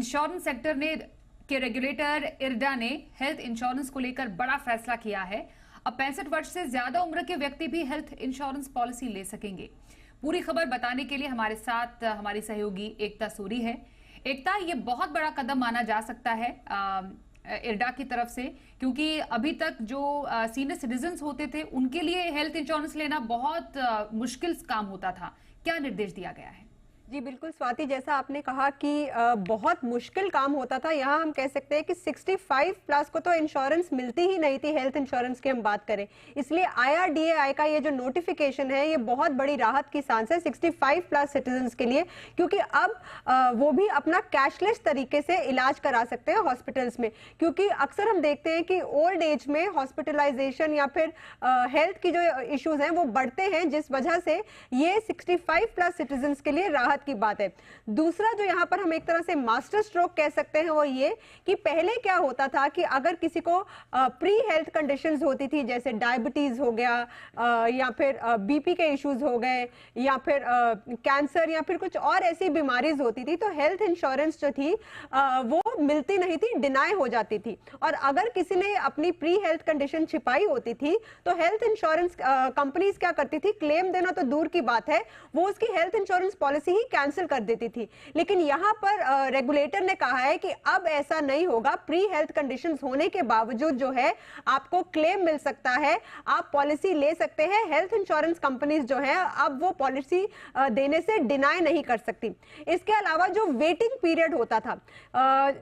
Insurance sector ने के regulator IRDA ने हेल्थ इंश्योरेंस को लेकर बड़ा फैसला किया है। अब 65 वर्ष से ज्यादा उम्र के व्यक्ति भी हेल्थ इंश्योरेंस पॉलिसी ले सकेंगे। पूरी खबर बताने के लिए हमारे साथ हमारी सहयोगी एकता सूरी है। एकता, ये बहुत बड़ा कदम माना जा सकता है इरडा की तरफ से, क्योंकि अभी तक जो सीनियर सिटीजन्स होते थे उनके लिए हेल्थ इंश्योरेंस लेना बहुत मुश्किल काम होता था। क्या निर्देश दिया गया है? जी बिल्कुल स्वाति, जैसा आपने कहा कि बहुत मुश्किल काम होता था। यहाँ हम कह सकते हैं कि 65 प्लस को तो इंश्योरेंस मिलती ही नहीं थी, हेल्थ इंश्योरेंस की हम बात करें। इसलिए IRDAI का ये जो नोटिफिकेशन है ये बहुत बड़ी राहत की सांस है 65 प्लस सिटीजन्स के लिए, क्योंकि अब वो भी अपना कैशलेस तरीके से इलाज करा सकते हैं हॉस्पिटल्स में। क्योंकि अक्सर हम देखते हैं कि ओल्ड एज में हॉस्पिटलाइजेशन या फिर हेल्थ की जो इश्यूज हैं वो बढ़ते हैं, जिस वजह से ये 65 प्लस सिटीजन्स के लिए राहत की बात है। दूसरा जो यहाँ पर हम एक तरह से मास्टर स्ट्रोक कह सकते हैं वो ये कि पहले क्या होता था कि अगर किसी को प्री हेल्थ कंडीशंस होती थी, जैसे डायबिटीज हो गया या फिर बीपी के इश्यूज हो गए या फिर कैंसर या फिर कुछ और ऐसी बीमारीज होती थी, तो हेल्थ इंश्योरेंस जो थी वो मिलती नहीं थी, डिनाई हो जाती थी। और अगर किसी ने अपनी प्री हेल्थ कंडीशन छिपाई होती थी तो हेल्थ इंश्योरेंस कंपनीज क्या करती थी, क्लेम देना तो दूर की बात है, वो उसकी हेल्थ इंश्योरेंस पॉलिसी ही कैंसिल कर देती थी। लेकिन यहां पर रेगुलेटर ने कहा है कि अब ऐसा नहीं होगा। प्री हेल्थ कंडीशंस होने के बावजूद जो है आपको क्लेम मिल सकता है, आप पॉलिसी ले सकते हैं। हेल्थ इंश्योरेंस कंपनीज जो है अब वो पॉलिसी देने से डिनाई नहीं कर सकती। इसके अलावा जो वेटिंग पीरियड होता था,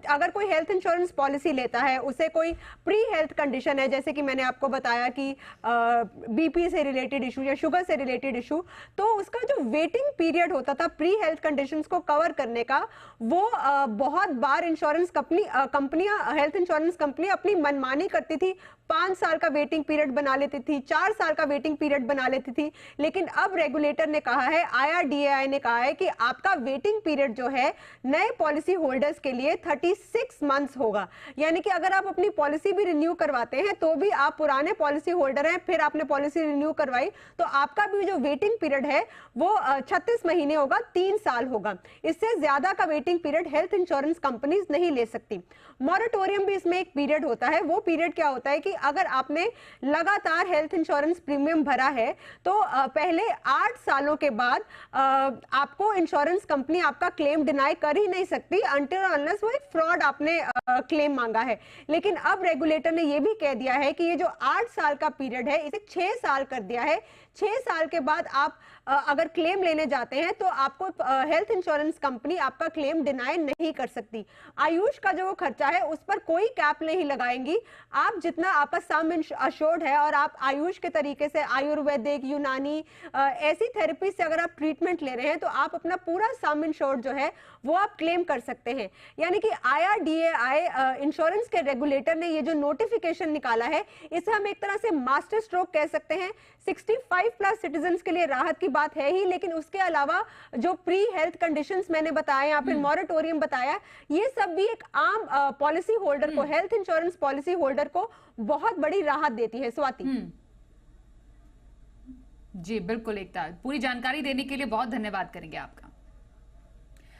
अगर कोई हेल्थ इंश्योरेंस पॉलिसी लेता है, उसे कोई प्री हेल्थ कंडीशन है, जैसे कि मैंने आपको बताया कि बीपी से रिलेटेड इशू या शुगर से रिलेटेड इशू, तो उसका जो वेटिंग पीरियड होता था प्री हेल्थ कंडीशंस को कवर करने का, वो बहुत बार इंश्योरेंस कंपनियां हेल्थ इंश्योरेंस कंपनी अपनी मनमानी करती थी। 5 साल का वेटिंग पीरियड बना लेती थी, 4 साल का वेटिंग पीरियड बना लेती थी। लेकिन अब रेगुलेटर ने कहा है, IRDAI ने कहा है कि आपका वेटिंग पीरियड जो है नए पॉलिसी होल्डर्स के लिए 36 मंथ्स होगा। यानी कि अगर आप अपनी पॉलिसी भी रिन्यू करवाते हैं तो भी आप पुराने पॉलिसी होल्डर हैं, फिर आपने पॉलिसी रिन्यू करवाई तो आपका भी जो वेटिंग पीरियड है वो 36 महीने होगा, 3 साल होगा। इससे ज्यादा का waiting period health insurance companies नहीं ले सकती। मॉरेटोरियम भी इसमें एक पीरियड होता है। वो पीरियड क्या होता है कि अगर आपने लगातार हेल्थ इंश्योरेंस प्रीमियम भरा है तो पहले 8 सालों के बाद आपको इंश्योरेंस कंपनी आपका क्लेम डिनाई कर ही नहीं सकती अनटिल अनलेस वो एक फ्रॉड आपने क्लेम मांगा है। लेकिन अब रेगुलेटर ने यह भी कह दिया है कि ये जो 8 साल का पीरियड है इसे 6 साल कर दिया है। 6 साल के बाद आप अगर क्लेम लेने जाते हैं तो आपको हेल्थ इंश्योरेंस कंपनी आपका क्लेम डिनाई नहीं कर सकती। आयुष का जो खर्चा है उस पर कोई कैप नहीं लगाएंगी। आप जितना आपका सम अश्योर्ड है और आप आयुष के तरीके से आयुर्वेदिक, यूनानी ऐसी थेरेपी से अगर आप ट्रीटमेंट ले रहे हैं तो आप अपना पूरा सम इंश्योर्ड जो है वो आप क्लेम कर सकते हैं। यानी कि IRDAI इंश्योरेंस के रेगुलेटर ने ये जो नोटिफिकेशन निकाला है इसे हम एक तरह से मास्टर स्ट्रोक कह सकते हैं। 65 प्लस सिटीजन्स के लिए राहत की बात है ही, लेकिन उसके अलावा जो प्री हेल्थ कंडीशंस मैंने बताया या फिर मॉरेटोरियम बताया, ये सब भी एक आम पॉलिसी होल्डर को, हेल्थ इंश्योरेंस पॉलिसी होल्डर को बहुत बड़ी राहत देती है। स्वाति जी बिल्कुल एकता, पूरी जानकारी देने के लिए बहुत धन्यवाद करेंगे आपका।